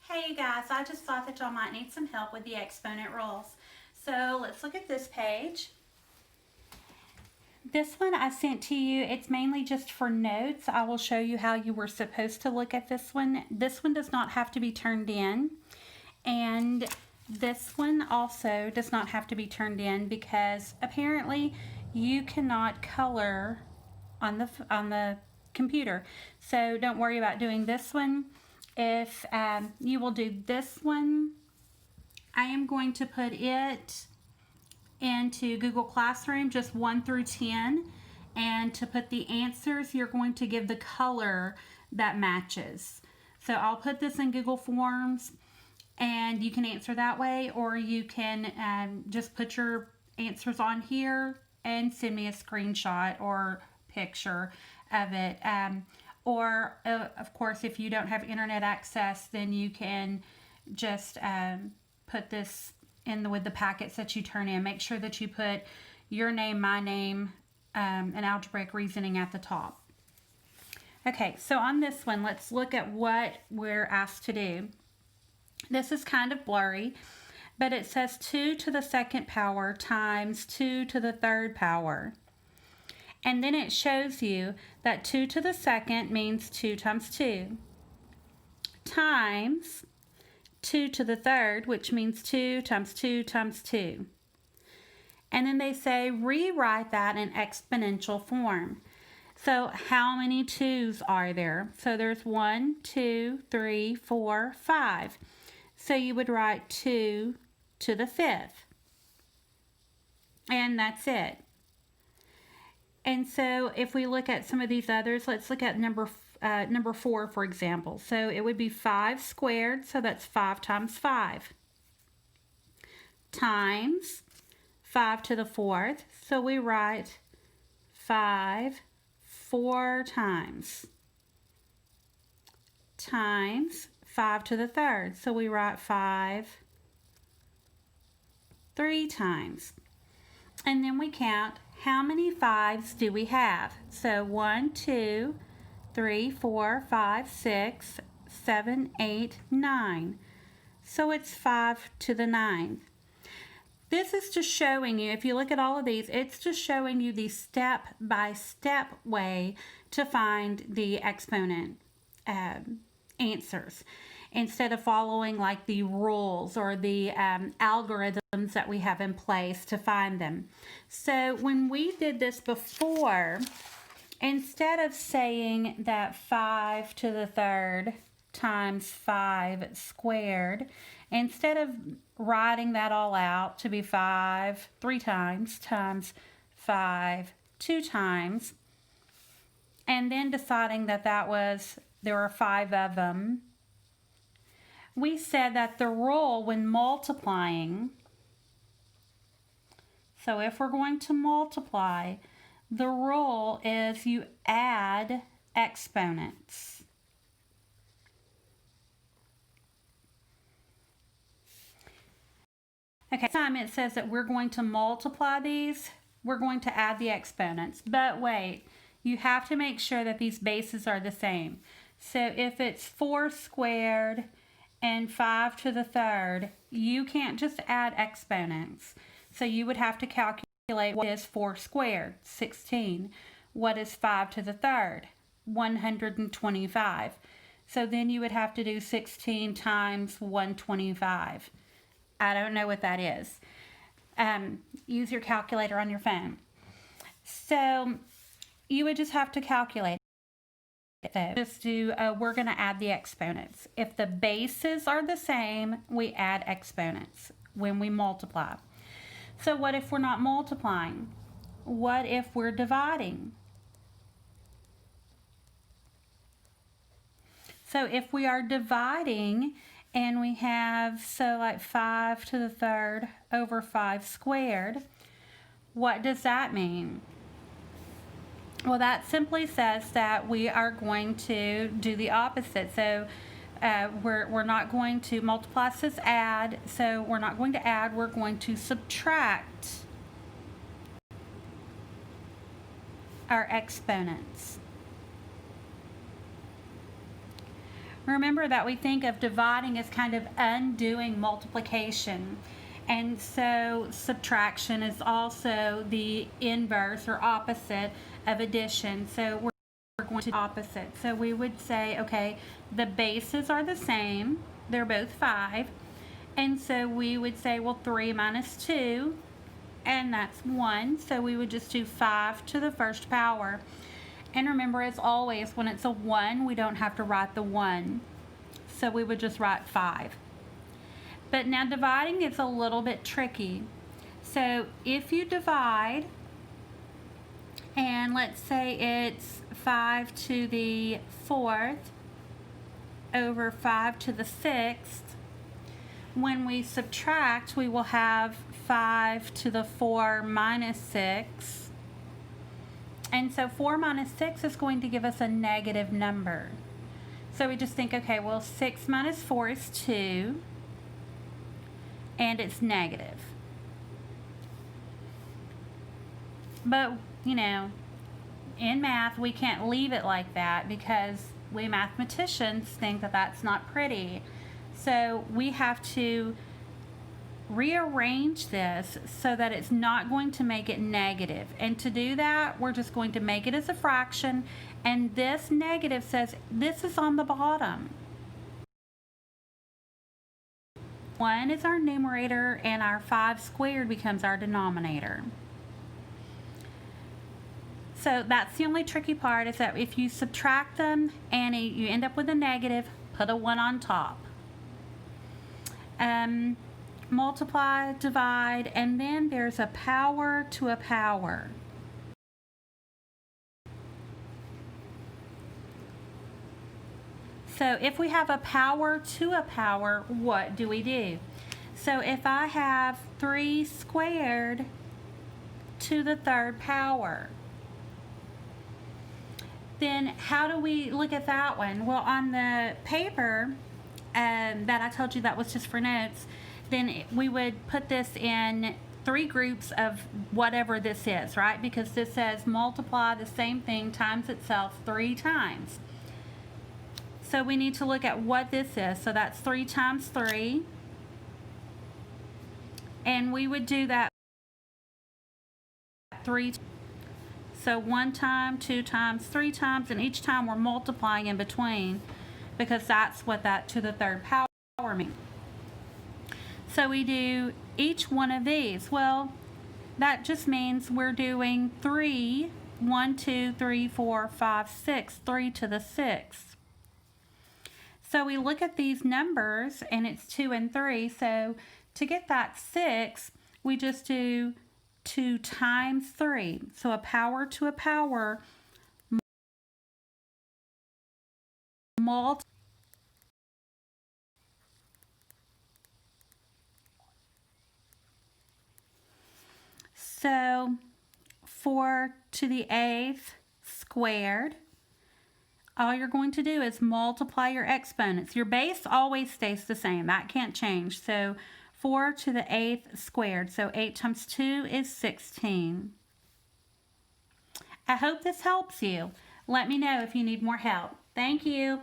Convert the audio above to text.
Hey you guys, I just thought that y'all might need some help with the exponent rules. So let's look at this page. This one I sent to you, it's mainly just for notes. I will show you how you were supposed to look at this one. This one does not have to be turned in. And this one also does not have to be turned in because apparently you cannot color on the computer. So don't worry about doing this one. If you will do this one, I am going to put it into Google Classroom, just 1 through 10. And to put the answers, you're going to give the color that matches. So I'll put this in Google Forms and you can answer that way, or you can just put your answers on here and send me a screenshot or picture of it. Or of course, if you don't have internet access, then you can just put this in with the packets that you turn in. Make sure that you put your name, my name, and algebraic reasoning at the top. Okay, so on this one, let's look at what we're asked to do. This is kind of blurry, but it says 2 to the second power times 2 to the third power. And then it shows you that 2 to the second means 2 times 2 times 2 to the third, which means 2 times 2 times 2. And then they say rewrite that in exponential form. So how many 2's are there? So there's 1, 2, 3, 4, 5. So you would write 2 to the fifth. And that's it. And so if we look at some of these others, let's look at number 4, for example. So it would be 5 squared, so that's 5 times 5. Times 5 to the fourth, so we write 5 4 times. Times 5 to the third, so we write 5 3 times. And then we count how many 5's do we have. So 1, 2, 3, 4, 5, 6, 7, 8, 9. So it's 5 to the 9th. This is just showing you, if you look at all of these, it's just showing you the step-by-step way to find the exponent answers, instead of following like the rules or the algorithms that we have in place to find them. So when we did this before, instead of saying that 5 to the third times 5 squared, instead of writing that all out to be 5 3 times 5 2 times, and then deciding that there were 5 of them, we said that the rule when multiplying, so if we're going to multiply, the rule is you add exponents. Okay, this time it says that we're going to multiply these, we're going to add the exponents. But wait, you have to make sure that these bases are the same. So if it's 4 squared and 5 to the third, you can't just add exponents. So you would have to calculate what is 4 squared, 16. What is 5 to the third, 125. So then you would have to do 16 times 125. I don't know what that is. Use your calculator on your phone. So you would just have to calculate. We're going to add the exponents. If the bases are the same, we add exponents when we multiply. So what if we're not multiplying? What if we're dividing? So if we are dividing and we have, so like 5 to the third over 5 squared, what does that mean? Well, that simply says that we are going to do the opposite. So we're not going to multiply, says add. So we're not going to add, we're going to subtract our exponents. Remember that we think of dividing as kind of undoing multiplication. And so subtraction is also the inverse or opposite of addition. So we're going to opposite. So we would say, okay, the bases are the same. They're both 5. And so we would say, well, 3 minus 2, and that's 1. So we would just do 5 to the first power. And remember, as always, when it's a 1, we don't have to write the 1. So we would just write 5. But now dividing is a little bit tricky. So if you divide, and let's say it's 5 to the 4th over 5 to the 6th, when we subtract, we will have 5 to the 4 minus 6. And so 4 minus 6 is going to give us a negative number. So we just think, okay, well, 6 minus 4 is 2, and it's negative. But, you know, in math, we can't leave it like that because we mathematicians think that that's not pretty. So we have to rearrange this so that it's not going to make it negative. And to do that, we're just going to make it as a fraction, and this negative says this is on the bottom. 1 is our numerator, and our 5 squared becomes our denominator. So that's the only tricky part, is that if you subtract them and you end up with a negative, put a 1 on top. Multiply, divide, and then there's a power to a power. So if we have a power to a power, what do we do? So if I have 3 squared to the 3rd power, then how do we look at that one? Well, on the paper that I told you that was just for notes, then we would put this in 3 groups of whatever this is, right? Because this says multiply the same thing times itself 3 times. So we need to look at what this is. So that's 3 times 3. And we would do that 3. So 1 time, 2 times, 3 times, and each time we're multiplying in between, because that's what that to the 3rd power means. So we do each one of these. Well, that just means we're doing 3, 1, 2, 3, 4, 5, 6, 3 to the 6th. So we look at these numbers, and it's 2 and 3. So to get that 6, we just do 2 times 3. So a power to a power multiply. So 4 to the 8th squared. All you're going to do is multiply your exponents. Your base always stays the same. That can't change. So 4 to the 8th squared. So 8 times 2 is 16. I hope this helps you. Let me know if you need more help. Thank you.